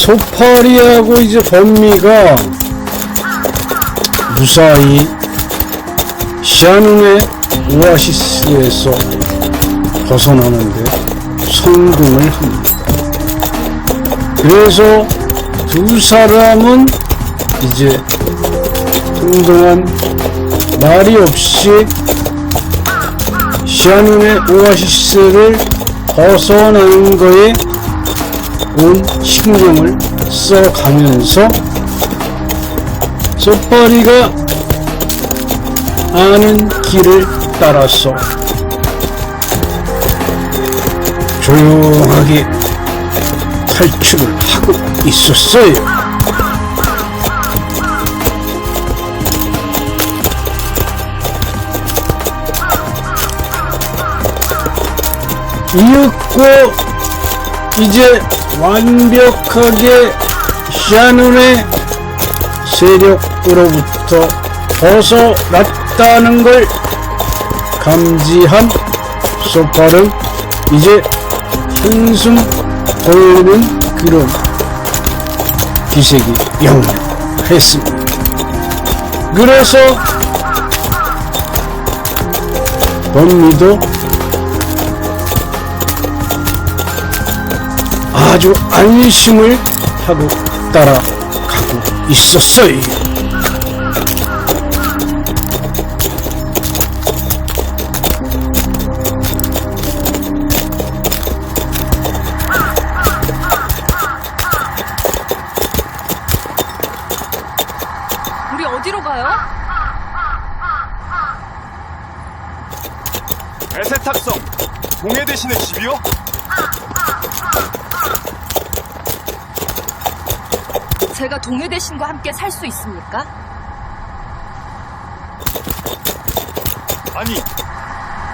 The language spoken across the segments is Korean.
소파리하고 이제 범미가 무사히 샤눈의 오아시스에서 벗어나는데 성공을 합니다. 그래서 두 사람은 이제 한동안 말이 없이 샤눈의 오아시스를 벗어나는 거에 온 신경을 써가면서 소파리가 아는 길을 따라서 조용하게 탈출을 하고 있었어요. 이윽고 이제 완벽하게 샤눈의 세력으로부터 벗어났다는 걸 감지한 소파는 이제 한숨 돌리는 그런 기색이 역력했습니다. 그래서 범미도 아주 안심을 하고 따라가고 있었어요. 우리 어디로 가요? 에세탑성 동해 대신의 집이요? 제가 동해 대신과 함께 살 수 있습니까? 아니,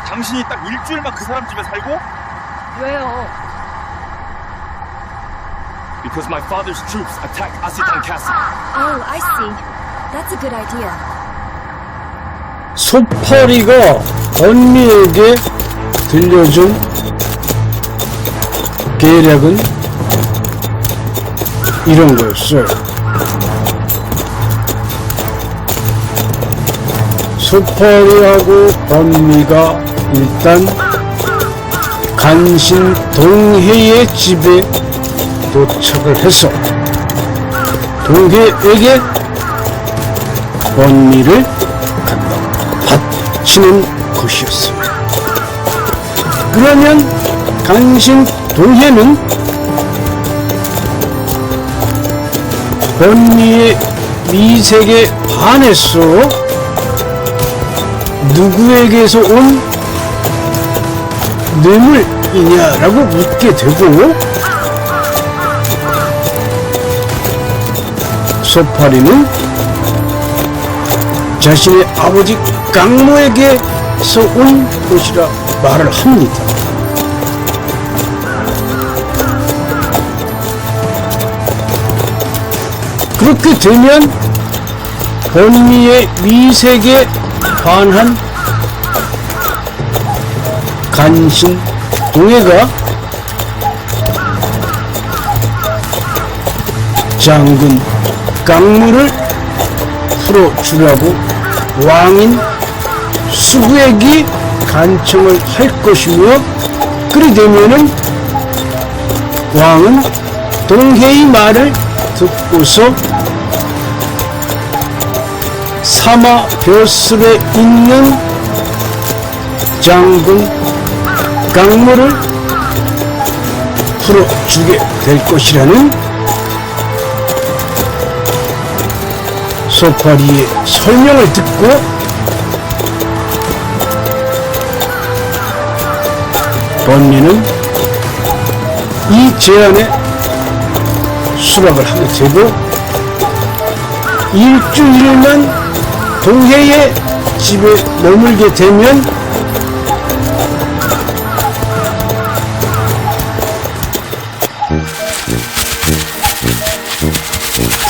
당신이 딱 일주일만 그 사람 집에 살고? 왜요? Because my father's troops attacked Asitan Castle. Oh, I see. That's a good idea. 소파리가 언니에게 들려준 계략은 이런 거였어요. 소파리하고 언니가 일단 간신 동해의 집에 도착을 해서 동해에게 언니를 갖다 바치는 것이었습니다. 그러면 간신 동해는 언니의 미색에 반해서 누구에게서 온 뇌물이냐라고 묻게 되고, 소파리는 자신의 아버지 강모에게서 온 것이라 말을 합니다. 그렇게 되면 언니의 미색에 반한 간신 동해가 장군 강무를 풀어주라고 왕인 수구에게 간청을 할 것이며, 그리 되면은 왕은 동해의 말을 듣고서 사마 벼슬에 있는 장군 강무를 풀어주게 될 것이라는 소파리의 설명을 듣고 언니는 이 제안에 수락을 하게 되고, 일주일만 동해의 집에 머물게 되면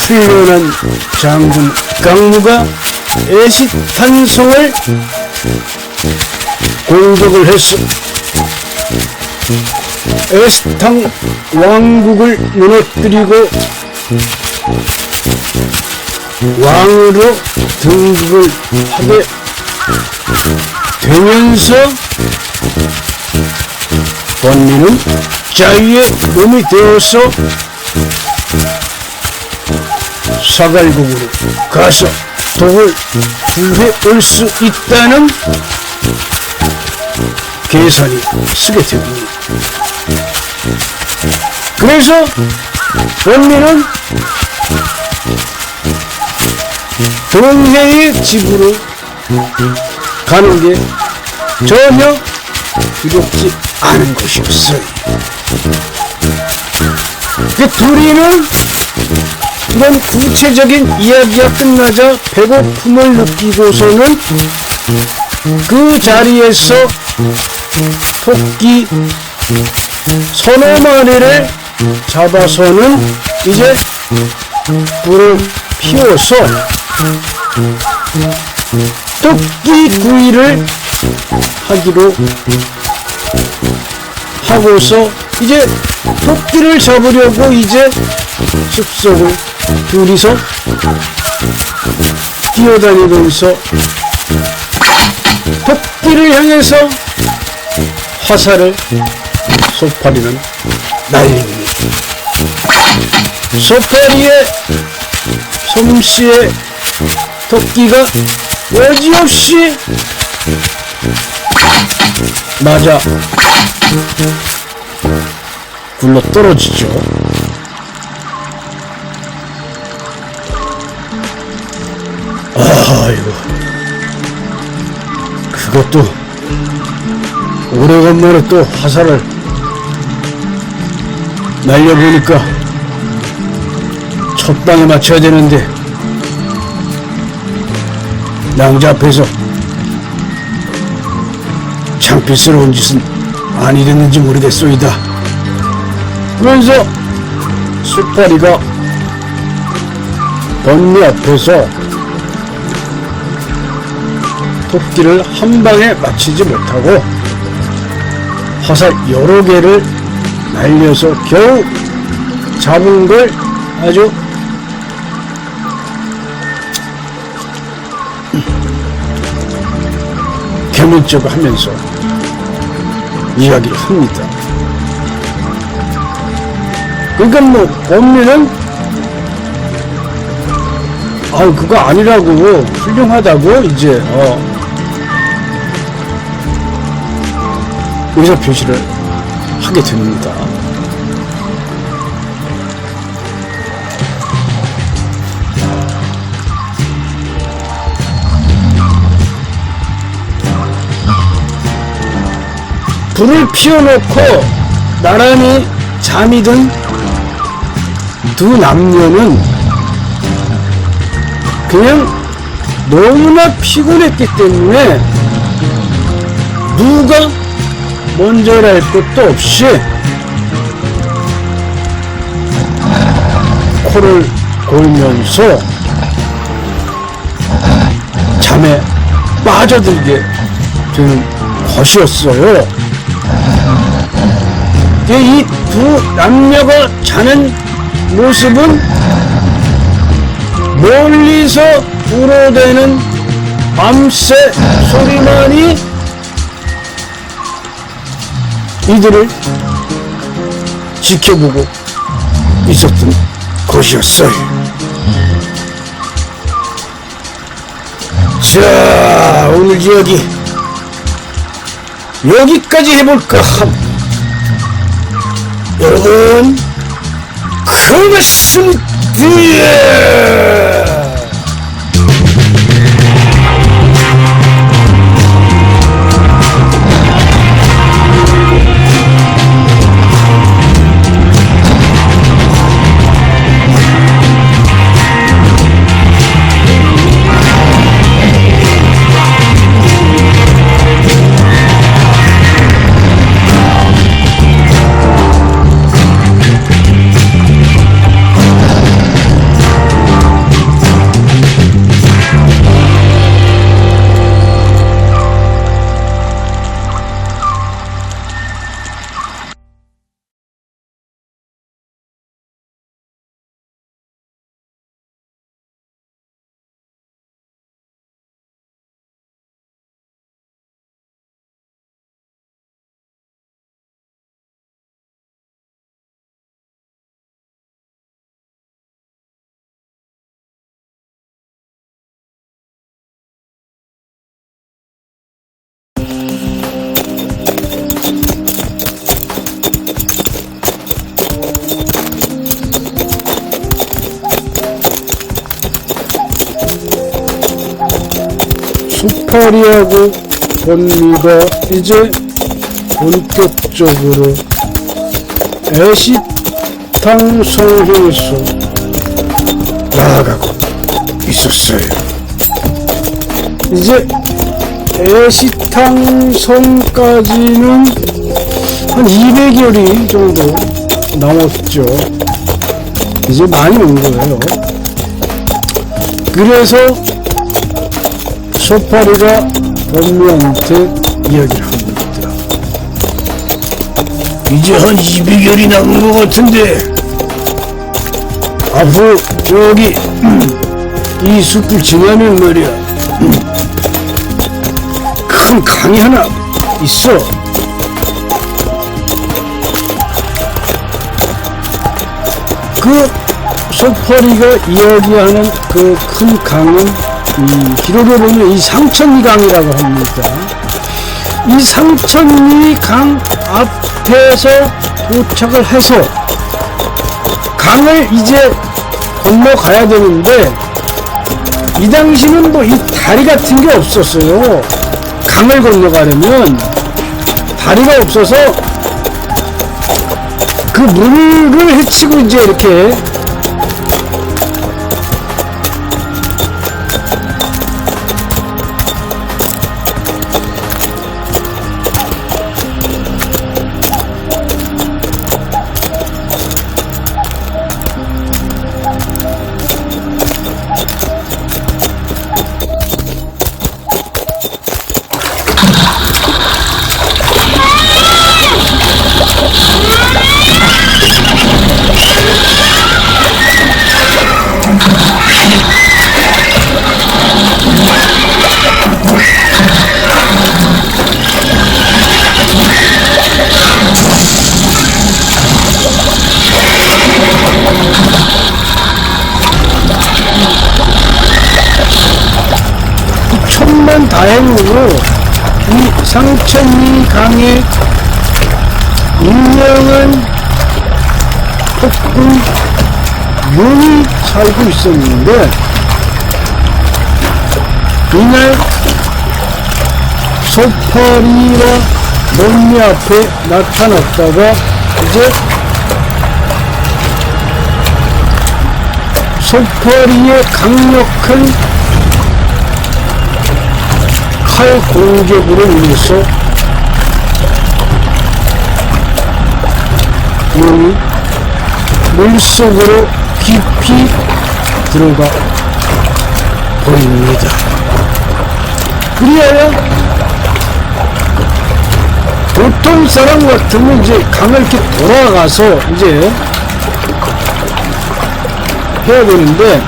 훌륭한 장군 강무가 에시탄성을 공격을 해서 에스탕 왕국을 무너뜨리고 왕으로 등극을 하게 되면서 번니는 자유의 몸이 되어서 사갈국으로 가서 독을 구해올 수 있다는 계산이 쓰게 됩니다. 그래서 번니는 동해의 집으로 가는 게 전혀 두렵지 않은 것이었어요. 그 둘이는 이런 구체적인 이야기가 끝나자 배고픔을 느끼고서는 그 자리에서 토끼 서너 마리를 잡아서는 이제 불을 피워서 토끼 구이를 하기로 하고서 이제 토끼를 잡으려고 이제 숲속을 둘이서 뛰어다니면서 토끼를 향해서 화살을 소파리는 날립니다. 소파리의 솜씨에 토끼가 여지없이 맞아 굴러 떨어지죠. 아이고, 그것도 오래간만에 또 화살을 날려보니까 첫 방에 맞춰야 되는데 낭자 앞에서 창피스러운 짓은 아니 됐는지 모르겠소이다. 그러면서 수파리가 번니 앞에서 토끼를 한 방에 맞히지 못하고 화살 여러 개를 날려서 겨우 잡은 걸 아주 개물쩍 하면서 이야기를 합니다. 그러니까 뭐 범인은 그거 아니라고 훌륭하다고 이제 의사 표시를 하게 됩니다. 불을 피워놓고 나란히 잠이 든 두 남녀는 그냥 너무나 피곤했기 때문에 누가 먼저랄 것도 없이 코를 골면서 잠에 빠져들게 되는 것이었어요. 이 두 남녀가 자는 모습은 멀리서 우러대는 밤새 소리만이 이들을 지켜보고 있었던 것이었어요. 자, 오늘 이야기 여기까지 해볼까 합니다. 여러분, 고맙습니다. 소파리하고 본미가 이제 본격적으로 애시당송해서 나아가고 있었어요. 이제 애시당송까지는 한 200여리 정도 남았죠. 이제 많이 온 거예요. 그래서 소파리가 본미한테 이야기를 합니다. 이제 한 200열이 남은 것 같은데 앞으로 저기 이 숲을 지나면 말이야 큰 강이 하나 있어. 그 소파리가 이야기하는 그 큰 강은 기록에 보면 이 상천리강이라고 합니다. 이 상천리강 앞에서 도착을 해서 강을 이제 건너가야 되는데 이 당시는 뭐 이 다리 같은 게 없었어요. 강을 건너가려면 다리가 없어서 그 물을 헤치고 이제 이렇게 다행으로 이 상천리 강에 유명한 폭군 용이 살고 있었는데 이날 소파리와 본미 앞에 나타났다가 이제 소파리의 강력한 칼 공격으로 인해서 용이 물속으로 깊이 들어가 버립니다. 그리하여 보통 사람 같으면 이제 강을 이렇게 돌아가서 이제 해야 되는데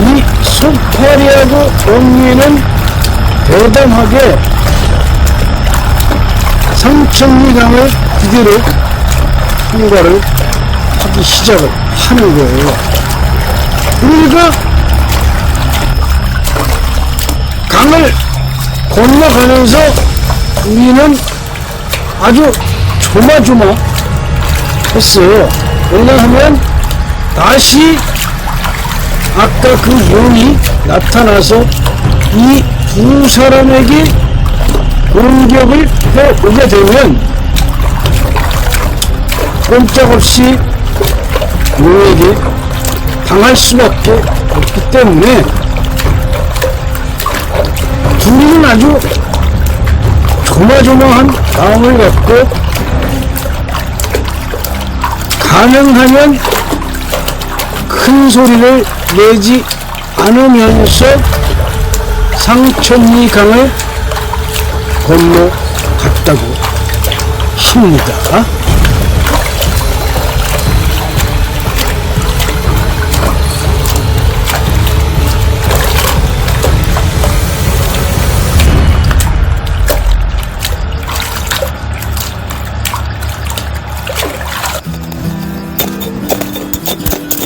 이 소파리하고 본미는 대담하게 상천리강을 그대로 통과를 하기 시작을 하는 거예요. 그러니까 강을 건너가면서 우리는 아주 조마조마했어요. 왜냐하면 다시 아까 그 용이 나타나서 이 두 사람에게 공격을 해오게 되면 꼼짝없이 용에게 당할 수밖에 없기 때문에 둘이는 아주 조마조마한 마음을 갖고 가능하면 큰 소리를 내지 않으면서 상천리 강을 건너갔다고 합니다.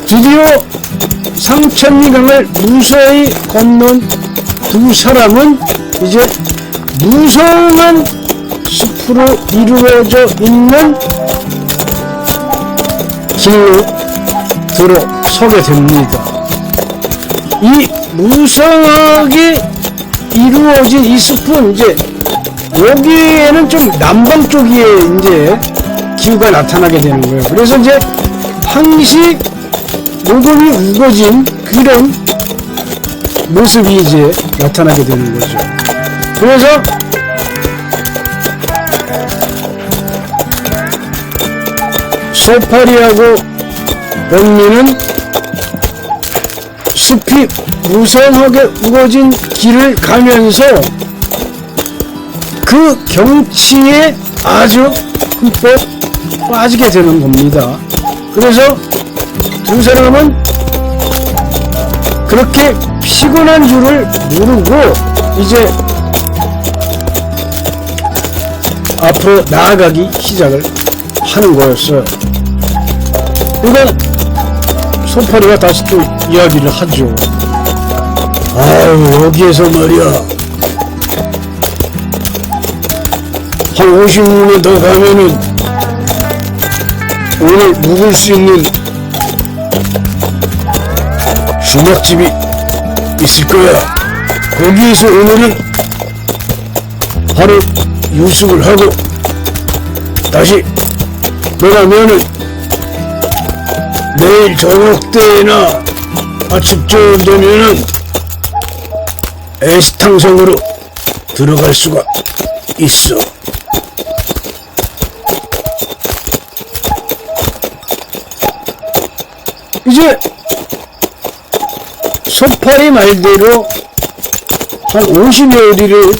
드디어 상천리강을 무사히 건넌 두 사람은 이제 무성한 숲으로 이루어져 있는 길로 들어서게 됩니다. 이 무성하게 이루어진 이 숲은 이제 여기에는 좀 남방 쪽에 이제 기후가 나타나게 되는 거예요. 그래서 이제 항시 녹음이 우거진 그런 모습이 이제 나타나게 되는 거죠. 그래서 소파리하고 번미는 숲이 무성하게 우거진 길을 가면서 그 경치에 아주 흠뻑 빠지게 되는 겁니다. 그래서 두 사람은 그렇게 피곤한 줄을 모르고 이제 앞으로 나아가기 시작을 하는 거였어요. 이건 소파리가 다시 또 이야기를 하죠. 아유, 여기에서 말이야, 한 50분 더 가면은 오늘 묵을 수 있는 주막집이 있을 거야. 거기에서 오늘은 하루 유숙을 하고 다시 돌아가면은 내일 저녁 때나 아침쯤 되면은 에스탕성으로 들어갈 수가 있어. 이제 소파리 말대로 한 50여 리를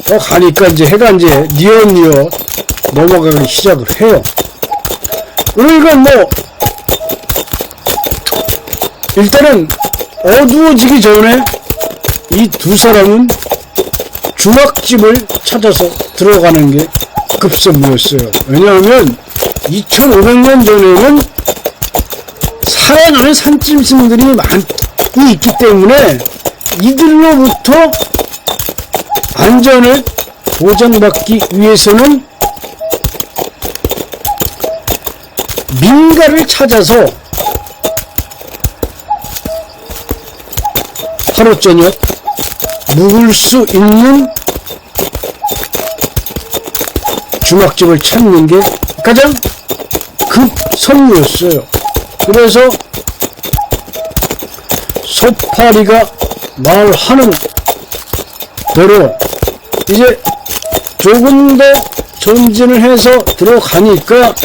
더 가니까 이제 해가 이제 뉘엿뉘엿 넘어가기 시작을 해요. 그러니까 뭐 일단은 어두워지기 전에 이 두 사람은 주막집을 찾아서 들어가는 게 급선무였어요. 왜냐하면 2500년 전에는 살아남은 산짐승들이 많이 있기 때문에 이들로부터 안전을 보장받기 위해서는 민가를 찾아서 하루 저녁 묵을 수 있는 주막집을 찾는 게 가장 급선무였어요. 그래서 소파리가 말하는 대로 이제 조금 더 전진을 해서 들어가니까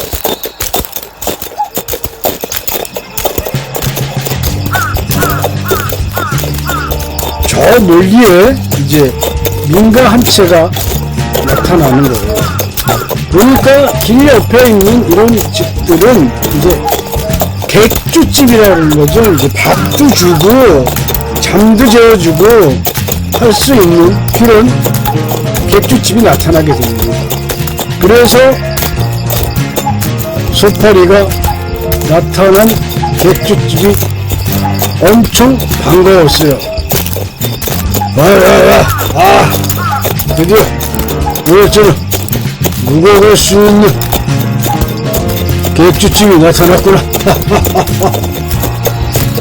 저 멀리에 이제 민가 한 채가 나타나는 거예요. 그러니까 길 옆에 있는 이런 집들은 이제 객주집이라는 거죠. 이제 밥도 주고 잠도 재워주고 할 수 있는 그런 객주집이 나타나게 됩니다. 그래서 소파리가 나타난 객주집이 엄청 반가웠어요. 드디어 오늘처럼 묵어갈 수 있는 객주집이 나타났구나.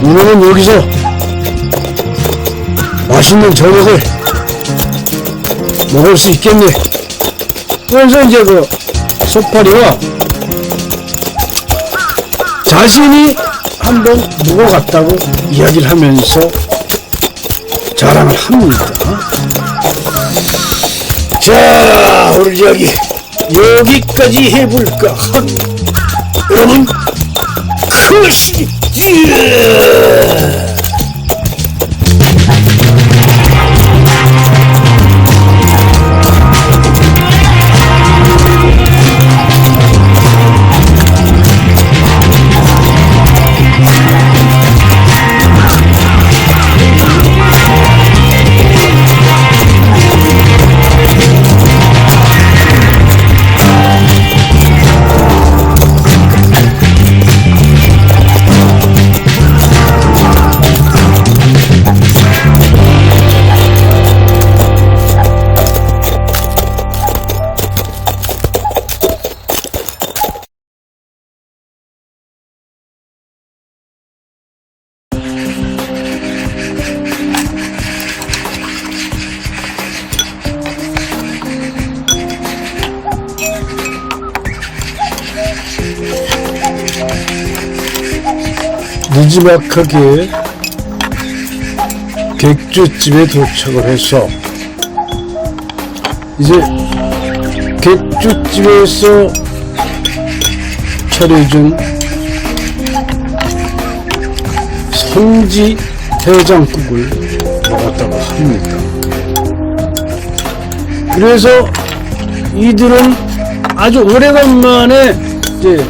오늘은 여기서 맛있는 저녁을 먹을 수 있겠네. 그래서 이제 그 소파리가 자신이 한번 묵어갔다고 이야기를 하면서 자랑을 합니다. 자, 우리 여기까지 해볼까? 여러분, 크시! 큼지막하게 객주집에 도착을 해서 이제 객주집에서 차려준 선지 해장국을 먹었다고 합니다. 그래서 이들은 아주 오래간만에 이제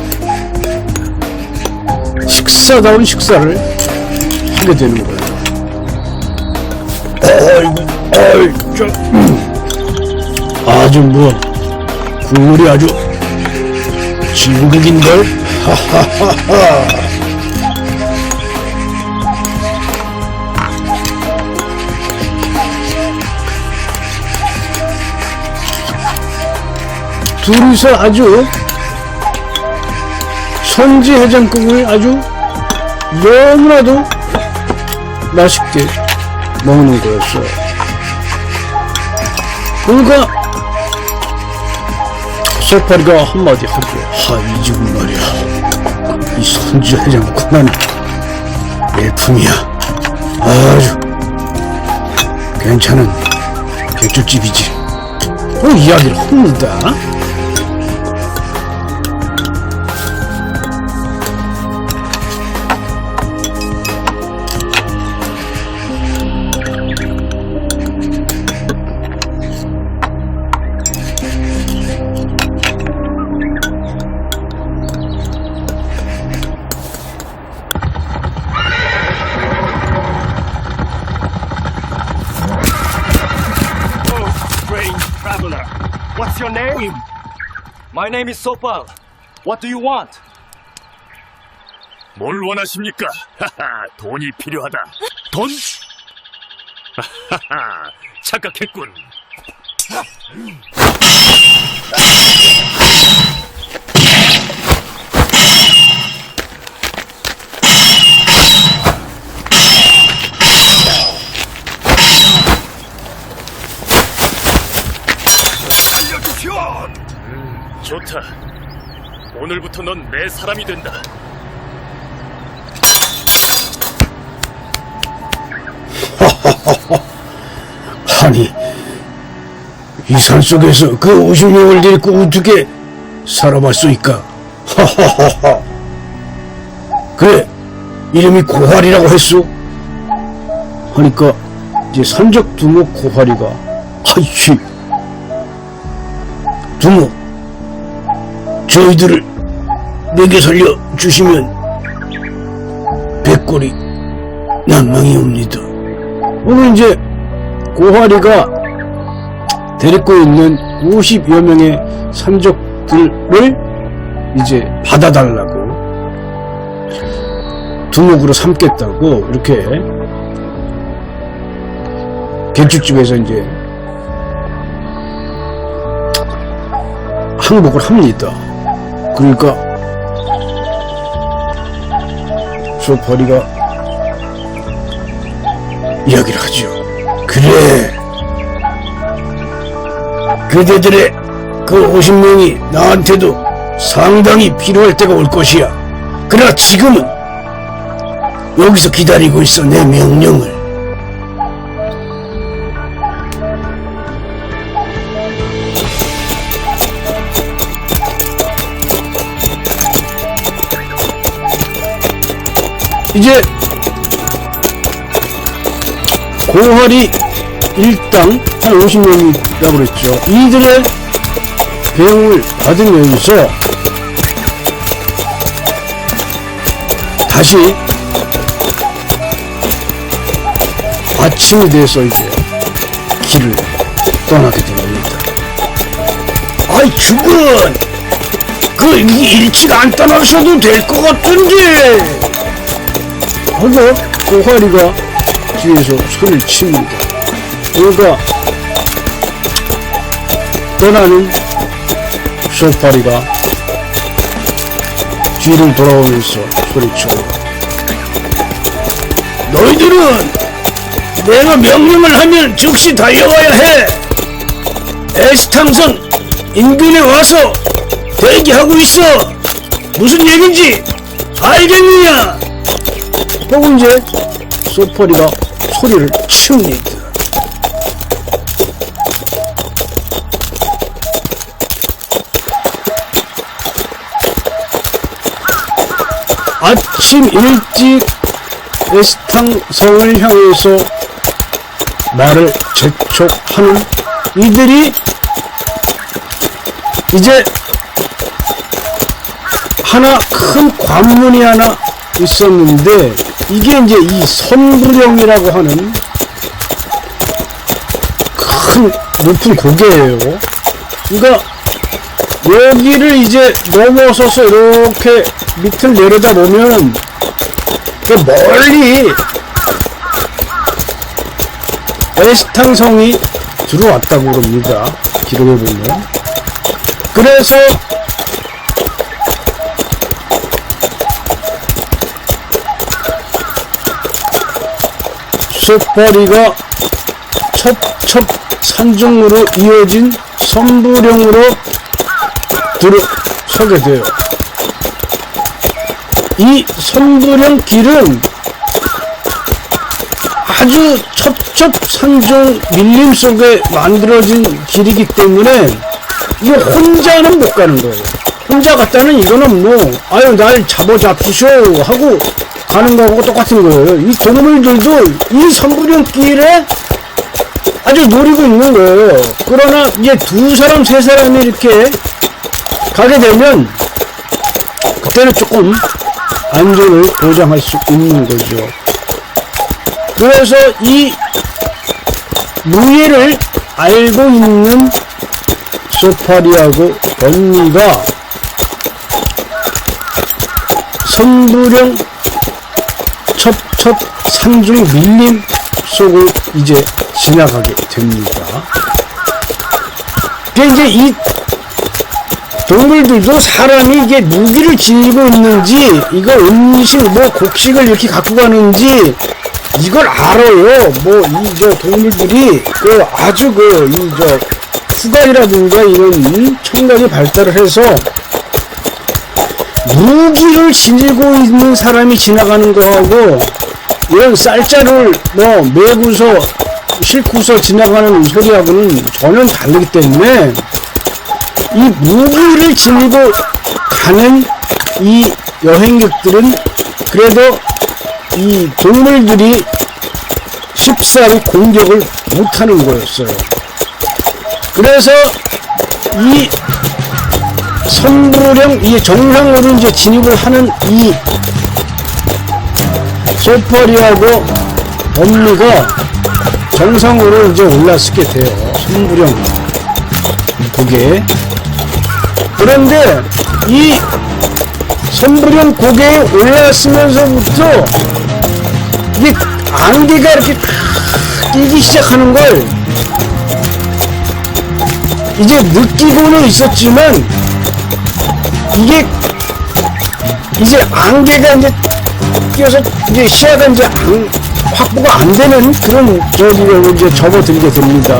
식사다운 식사를 하게 되는 거예요. 아주 뭐 국물이 아주 진국인걸. 하하하하. 둘이서 아주 선지 해장국을 아주 너무나도 맛있게 먹는 거였어요. 그러니까 소파리가 한마디 하죠. 이 집은 말이야, 이 선지 해장국은 일품이야. 아주 괜찮은 객주집이지. 이야기를 합니다. What's your name? My name is Sopal. What do you want? 뭘 원하십니까? 하하, 돈이 필요하다. 돈? 하하, 착각했군. 좋다. 오늘부터 넌 내 사람이 된다. 아니, 이 산속에서 그 50명을 데리고 어떻게 살아갈 수 있까? 하하하하. 그래, 이름이 고활이라고 했소? 하니까 이제 산적 두목 고활이가, 아이씨, 두목, 저희들을 내게 살려주시면 백골이 난망이 옵니다. 오늘 이제 고활이가 데리고 있는 50여 명의 산적들을 이제 받아달라고, 두목으로 삼겠다고 이렇게 객주집에서 이제 항복을 합니다. 그러니까 소파리가 이야기를 하죠. 그래, 그대들의 그 50명이 나한테도 상당히 필요할 때가 올 것이야. 그러나 지금은 여기서 기다리고 있어, 내 명령을. 이제 고활이 일당 한 50명이라고 그랬죠. 이들의 배웅을 받으면서 다시 아침이 돼서 이제 길을 떠나게 됩니다. 아이, 죽은! 그 일찍 안 떠나셔도 될 것 같은데! 하고 고활이가 뒤에서 소리를 칩니다. 그러니까 떠나는 소파리가 뒤를 돌아오면서 소리쳐요. 너희들은 내가 명령을 하면 즉시 달려와야 해. 에스탕성 인근에 와서 대기하고 있어. 무슨 얘긴지 알겠느냐? 또 이제 소퍼리가 소리를 칩니다. 아침 일찍 에스탕성을 향해서 나를 재촉하는 이들이 이제 하나 큰 관문이 하나 있었는데, 이게 이제 이 선부령이라고 하는 큰 높은 고개예요. 그러니까 여기를 이제 넘어서서 이렇게 밑을 내려다 보면 멀리 에스탕성이 들어왔다고 그럽니다. 기록에 보면. 그래서 소퍼리가 첩첩 산중으로 이어진 선부령으로 들어서게 돼요. 이 선부령 길은 아주 첩첩산중 밀림 속에 만들어진 길이기 때문에 이거 혼자는 못 가는 거예요. 혼자 갔다는 이거는 뭐 아유 날 잡으쇼 하고 가는 거하고 똑같은 거예요. 이 동물들도 이 선부령 길에 아주 노리고 있는 거예요. 그러나 이제 두 사람 세 사람이 이렇게 가게 되면 그때는 조금 안전을 보장할 수 있는 거죠. 그래서 이 무예를 알고 있는 소파리하고 언니가 선부령 첩첩 산중 밀림 속을 이제 지나가게 됩니다. 이제 이 동물들도 사람이 이게 무기를 지니고 있는지, 이거 음식 뭐 곡식을 이렇게 갖고 가는지 이걸 알아요. 뭐 이 저 동물들이 아주 이 저 후각이라든가 이런 청각이 발달을 해서 무기를 지니고 있는 사람이 지나가는 거하고 이런 쌀자루를 뭐 메고서 싣고서 지나가는 소리하고는 전혀 다르기 때문에 이 무기를 지니고 가는 이 여행객들은 그래도 이 동물들이 쉽사리 공격을 못하는 거였어요. 그래서 이 선부령 이 정상으로 이제 진입을 하는 이 소퍼리하고 언니가 정상으로 이제 올라서게 돼요. 선부령 고개. 그런데 이 선부령 고개에 올랐으면서부터 이게 안개가 이렇게 끼기 시작하는 걸 이제 느끼고는 있었지만, 이게 이제 안개가 이제 끼어서 이제 시야가 이제 확보가 안 되는 그런 저기를 이제 접어들게 됩니다.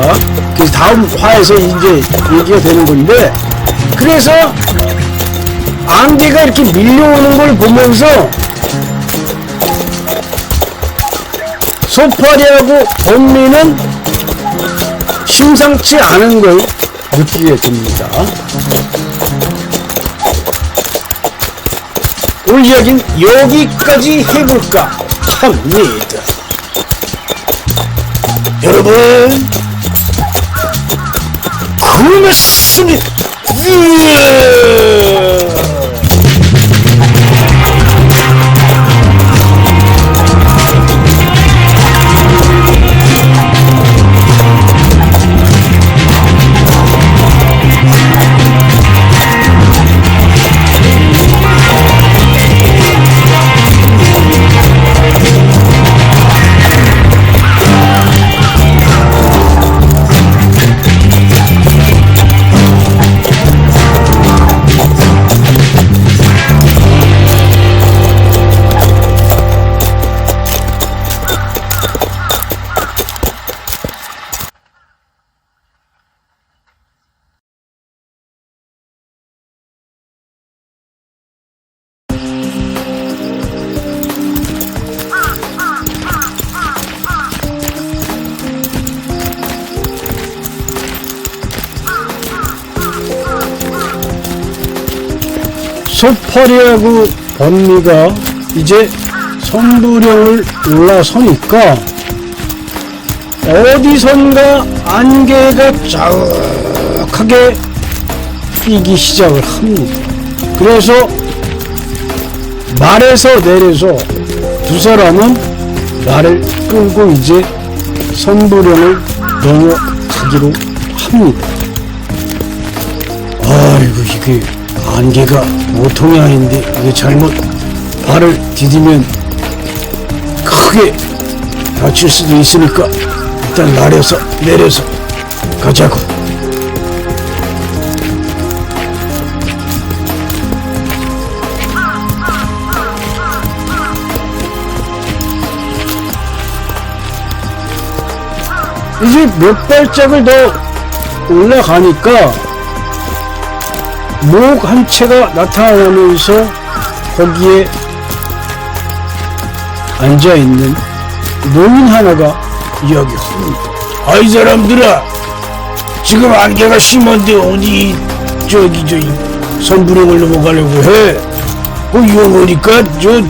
그래서 다음 화에서 이제 얘기가 되는 건데, 그래서 안개가 이렇게 밀려오는 걸 보면서 소파리하고 언니는 심상치 않은 걸 느끼게 됩니다. 오늘 이야기는 여기까지 해볼까 합니다. 여러분, 고맙습니다. 소파리하고 번미가 이제 선부령을 올라서니까 어디선가 안개가 자욱하게 끼기 시작을 합니다. 그래서 말에서 내려서 두 사람은 말을 끌고 이제 선부령을 넘어가기로 합니다. 아이고, 이게 안개가 보통이 아닌데 이게 잘못 발을 디디면 크게 다칠 수도 있으니까 일단 날에서 내려서 가자고. 이제 몇 발짝을 더 올라가니까 목 한 채가 나타나면서 거기에 앉아있는 노인 하나가 이야기합니다. 아이 사람들아, 지금 안개가 심한데 어디 저기 선부령을 넘어가려고 해? 그 이거 보니까 저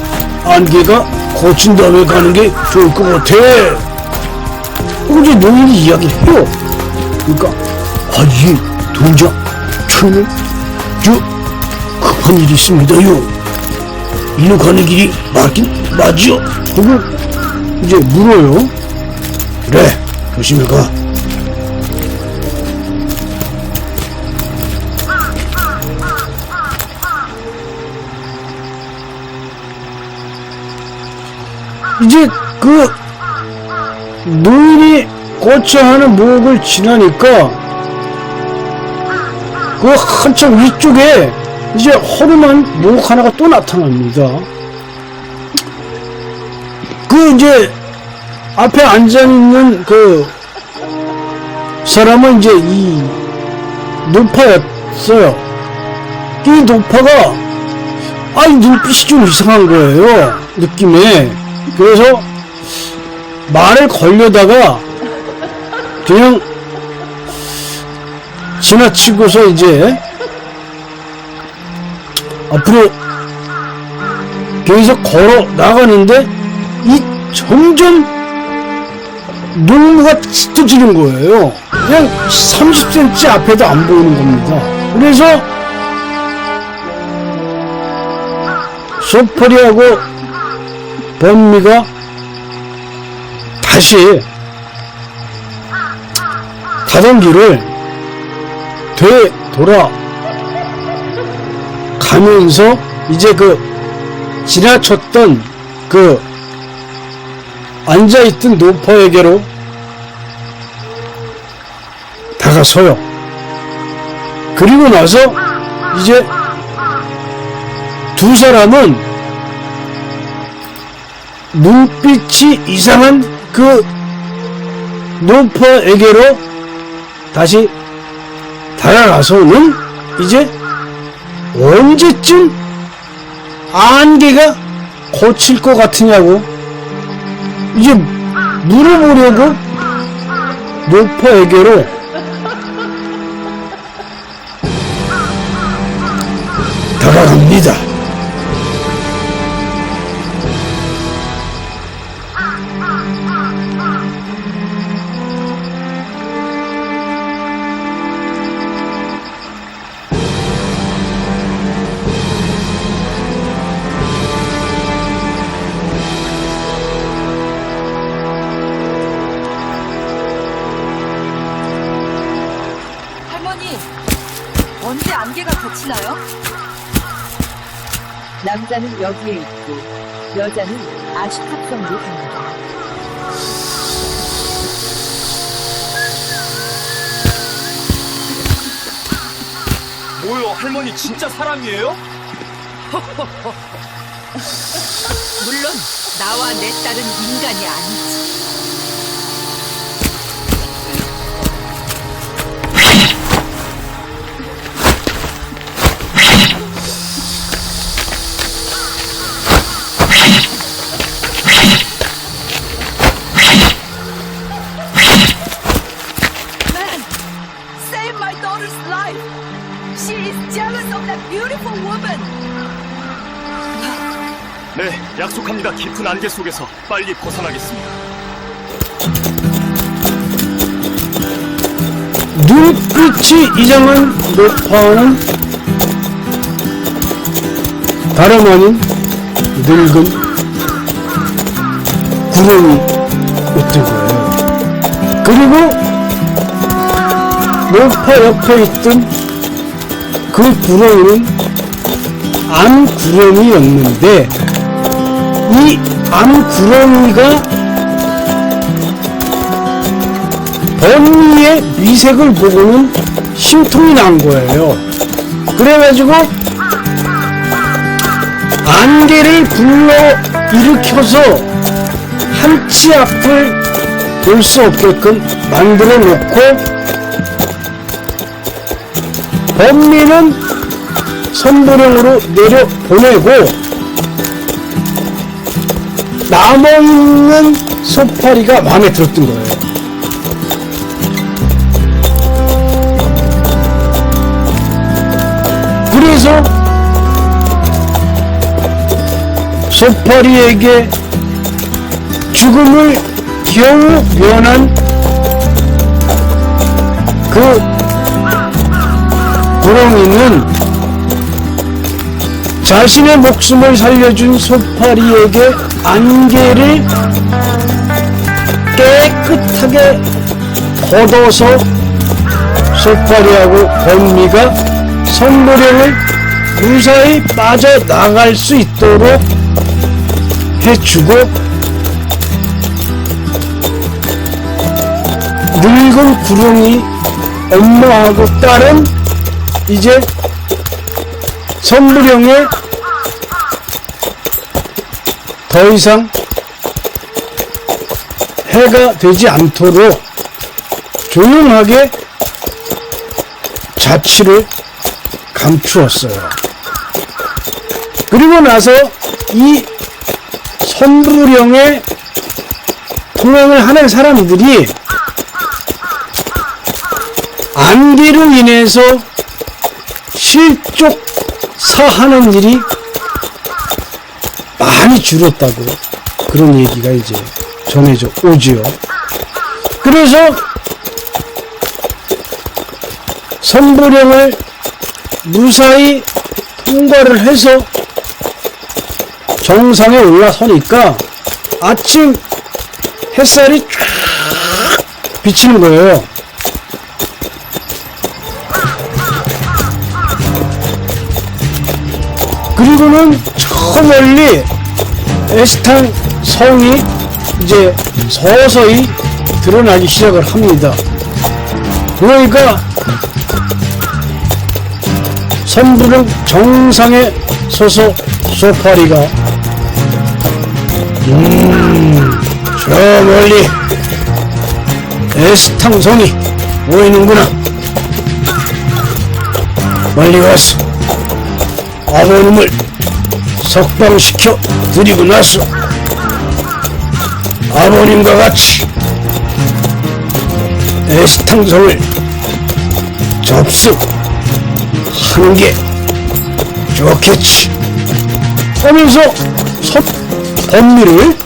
안개가 거친 다음에 가는 게 좋을 것 같아. 이제 노인이 이야기를 해요. 그러니까 이 동장 저는 저 급한 일이 있습니다요. 일로 가는 길이 맞긴 맞죠? 그리고 이제 물어요. 그래, 조심히 가. 이제 그 노인이 거쳐하는 목을 지나니까 그 한참 위쪽에 이제 허름한 목 하나가 또 나타납니다. 그 이제 앞에 앉아있는 그 사람은 이제 이 노파였어요. 이 노파가 눈빛이 좀 이상한 거예요, 느낌에. 그래서 말을 걸려다가 그냥 지나치고서 이제 앞으로 여기서 걸어 나가는데 이 점점 눈무가 짙어지는 거예요. 그냥 30cm 앞에도 안 보이는 겁니다. 그래서 소파리하고 번미가 다시 가던 길을 되돌아 가면서 이제 그 지나쳤던 그 앉아있던 노파에게로 다가서요. 그리고 나서 이제 두 사람은 눈빛이 이상한 그 노파에게로 다시 다가가서는 이제 언제쯤 안개가 거칠 것 같으냐고 이제 물어보려고 노파에게로 다가갑니다. 언제 안개가 걷히나요? 남자는 여기에 있고 여자는 아시탑성으로 갑니다. 뭐요? 할머니 진짜 사람이에요? 물론 나와 내 딸은 인간이 아니지. Man, save my daughter's life. She is jealous of that beautiful woman. 네, 약속합니다. 깊은 안개 속에서 빨리 벗어나겠습니다. 눈끝이 이상한 노파는 다름 아닌 늙은 구름이었던 거예요. 그리고 노파 옆에 있던 그 구렁이는 암구렁이였는데 이 암구렁이가 범위의 미색을 보고는 심통이 난 거예요. 그래가지고 안개를 불러 일으켜서 한치 앞을 볼 수 없게끔 만들어 놓고 범미는 선보령으로 내려보내고 남아있는 소파리가 마음에 들었던 거예요. 그래서 소파리에게 죽음을 겨우 면한 그 구렁이는 자신의 목숨을 살려준 소파리에게 안개를 깨끗하게 걷어서 소파리하고 범미가 선보령을 무사히 빠져나갈 수 있도록 해주고 늙은 구렁이 엄마하고 딸은 이제 선부령에 더 이상 해가 되지 않도록 조용하게 자취를 감추었어요. 그리고 나서 이 선부령의 통행을 하는 사람들이 안개로 인해서 실족사하는 일이 많이 줄었다고 그런 얘기가 이제 전해져 오지요. 그래서 선보령을 무사히 통과를 해서 정상에 올라서니까 아침 햇살이 쫙 비치는 거예요. 그리고는 저 멀리 에스탕 성이 이제 서서히 드러나기 시작을 합니다. 그러니까 선부령 정상에 서서 소파리가 저 멀리 에스탕 성이 보이는구나. 빨리 와서 아버님을 석방시켜 드리고 나서 아버님과 같이 에스탕성을 접수하는 게 좋겠지 하면서 범미를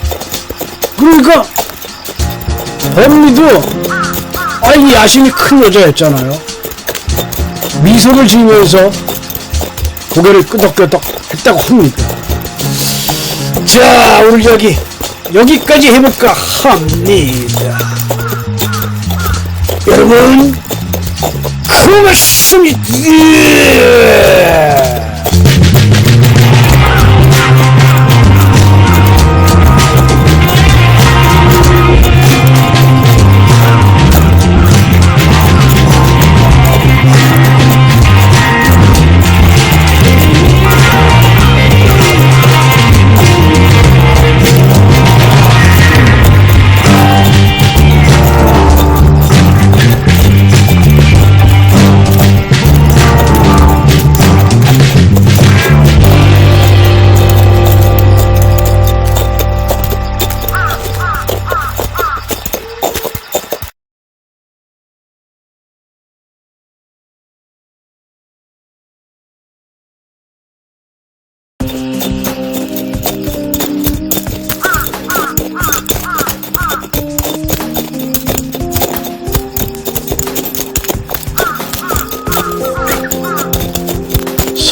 그러니까 범미도 이 야심이 큰 여자였잖아요. 미소를 지으면서 고개를 끄덕끄덕 했다고 합니다. 자, 우리 여기까지 해볼까 합니다. 여러분, 고맙습니다.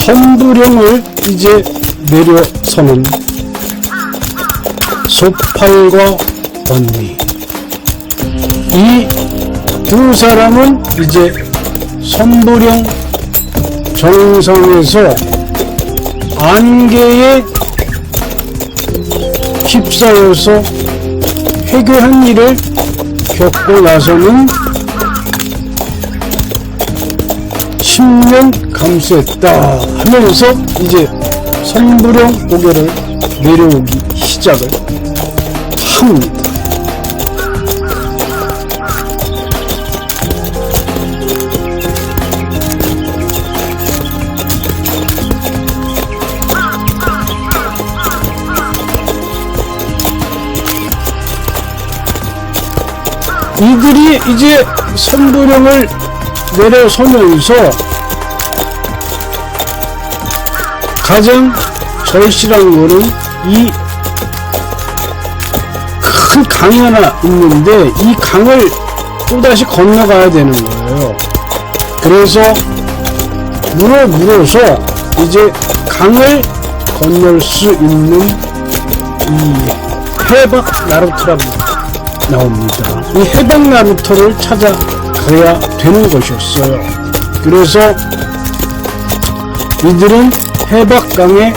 선부령을 이제 내려서는 소팔과 언니, 이 두 사람은 이제 선부령 정상에서 안개에 휩싸여서 회개한 일을 겪고 나서는 10년 감수했다 하면서 이제 선부령 고개를 내려오기 시작을 합니다. 이들이 이제 선부령을 내려서면서 가장 절실한 거는 이 큰 강이 하나 있는데 이 강을 또다시 건너가야 되는 거예요. 그래서 물어서 이제 강을 건널 수 있는 이 해박 나루터라고 나옵니다. 이 해박 나루터를 찾아가야 되는 것이었어요. 그래서 이들은 해박강의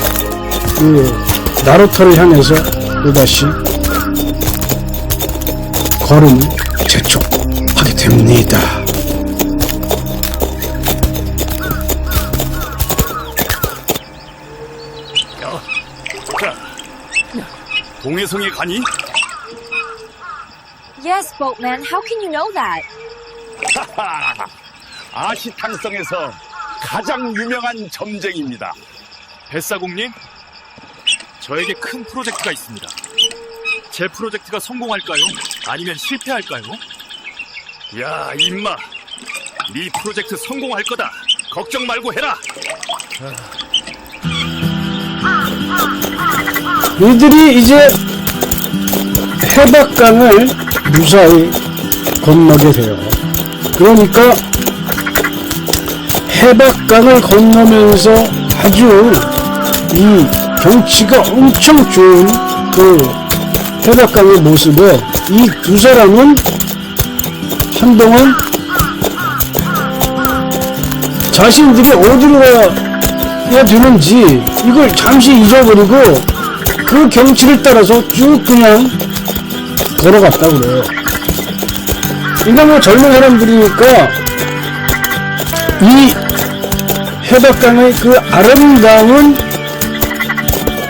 그 나루터를 향해서 또다시 걸음을 재촉하게 됩니다. 자, 동해성에 가니? Yes, boatman. How can you know that? 아시탕성에서 가장 유명한 점쟁입니다. 뱃사공님, 저에게 큰 프로젝트가 있습니다. 제 프로젝트가 성공할까요? 아니면 실패할까요? 야, 임마, 네 프로젝트 성공할 거다. 걱정 말고 해라. 이들이 이제 해박강을 무사히 건너게 돼요. 그러니까 해박강을 건너면서 아주 이 경치가 엄청 좋은 그 해박강의 모습에 이 두 사람은 한동안 자신들이 어디로 가야 되는지 이걸 잠시 잊어버리고 그 경치를 따라서 쭉 그냥 걸어갔다 그래요. 그러니까 뭐 젊은 사람들이니까 이 해박강의 그 아름다운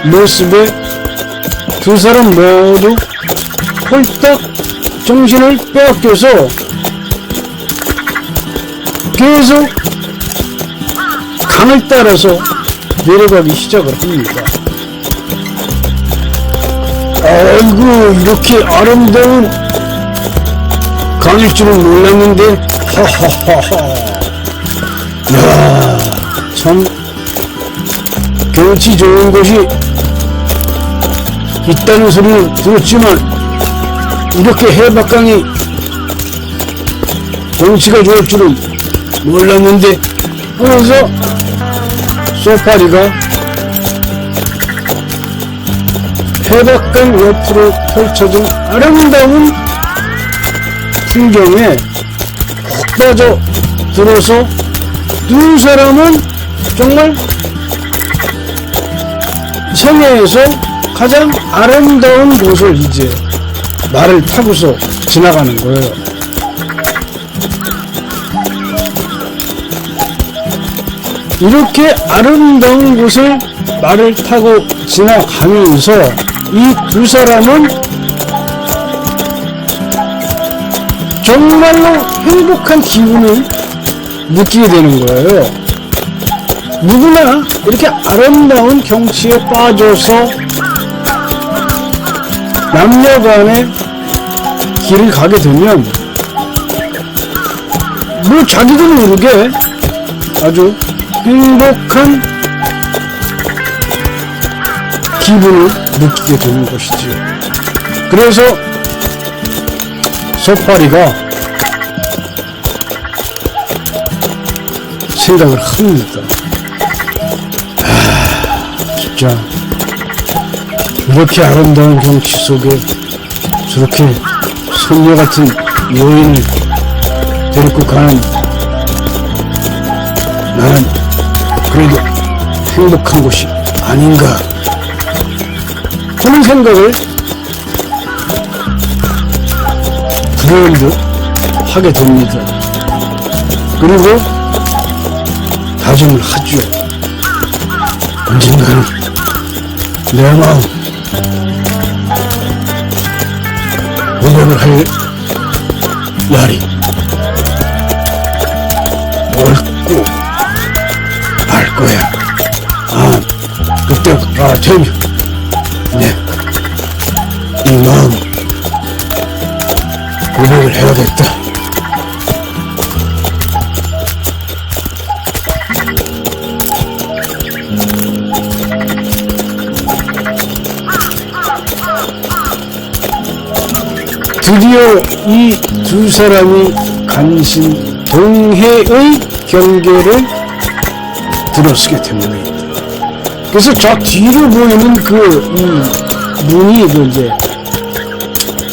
모습에 두 사람 모두 홀딱 정신을 빼앗겨서 계속 강을 따라서 내려가기 시작을 합니다. 아이고, 이렇게 아름다운 강일 줄은 몰랐는데, 하하하하. 야, 참 경치 좋은 곳이 있다는 소리는 들었지만 이렇게 해박강이 경치가 좋을 줄은 몰랐는데 하면서 소파리가 해박강 옆으로 펼쳐진 아름다운 풍경에 푹 빠져 들어서 두 사람은 정말 생애에서 가장 아름다운 곳을 이제 말을 타고서 지나가는 거예요. 이렇게 아름다운 곳을 말을 타고 지나가면서 이 두 사람은 정말로 행복한 기분을 느끼게 되는 거예요. 누구나 이렇게 아름다운 경치에 빠져서 남녀 간의 길을 가게 되면 뭐 자기도 모르게 아주 행복한 기분을 느끼게 되는 것이지요. 그래서 소파리가 생각을 합니다. 진짜 이렇게 아름다운 경치 속에 저렇게 손녀 같은 여인을 데리고 가는 나는 그래도 행복한 곳이 아닌가 그런 생각을 불현듯 하게 됩니다. 그리고 다짐을 하죠. 언젠가는 내 마음 고백을 할 날이 옳고 말 거야. 그때가 되면 이 마음 고백을 해야겠다. 드디어 이 두 사람이 간신 동해의 경계를 들어서게 됩니다. 그래서 저 뒤로 보이는 이 문이 이제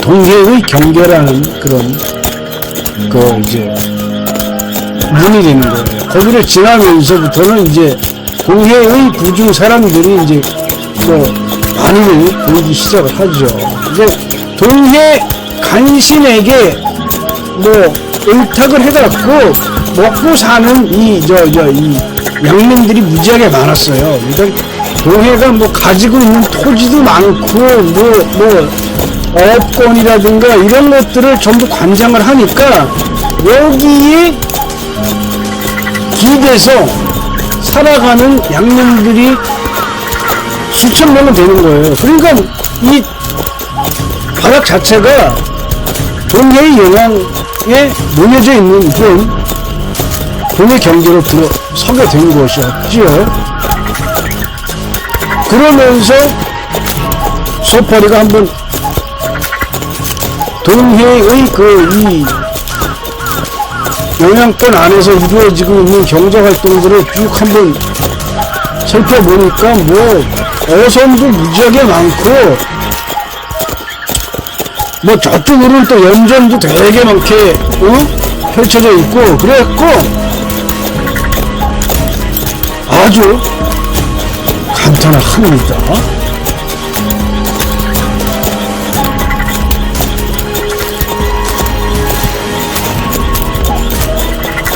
동해의 경계라는 그런 이제 문이 되는 거예요. 거기를 지나면서부터는 이제 동해의 부중 사람들이 이제 많이 보이기 시작을 하죠. 이제 동해 간신에게 의탁을 해갖고 먹고 사는 이 양민들이 무지하게 많았어요. 그러니까 동해가 가지고 있는 토지도 많고 어업권이라든가 이런 것들을 전부 관장을 하니까 여기에 기대서 살아가는 양민들이 수천 명은 되는 거예요. 그러니까 이 바닥 자체가 동해의 영향에 놓여져 있는 그런 동해 경계로 들어서게 된 것이었지요. 그러면서 소파리가 한번 동해의 이 영향권 안에서 이루어지고 있는 경제활동들을 쭉 한번 살펴보니까 어선도 무지하게 많고 저쪽으로는 또 연전도 되게 많게 펼쳐져 있고 그래갖고 아주 간단합니다.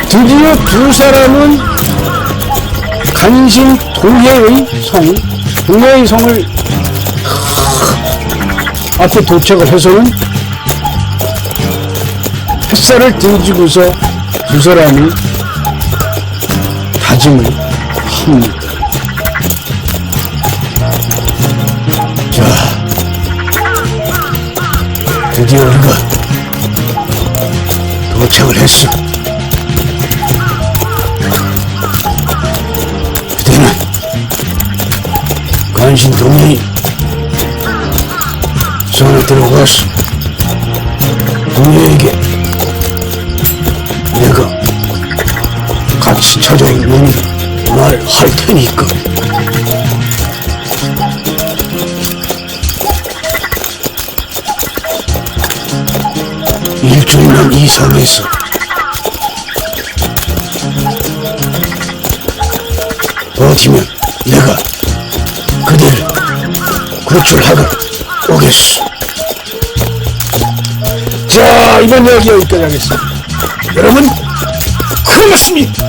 드디어 두 사람은 간신 동해의 성을 앞에 도착을 해서는 햇살을 등지고서 두 사람이 다짐을 합니다. 자, 드디어 우리가 도착을 했어. 그때는 간신 동해의 성에 들어가서 동해에게 내가 같이 찾아오는 말 할 테니까 일주일만 이 섬에서 버티면 내가 그대를 구출하러 오겠소. 자, 이번 이야기 여기까지 하겠습니다. 여러분, 고맙습니다.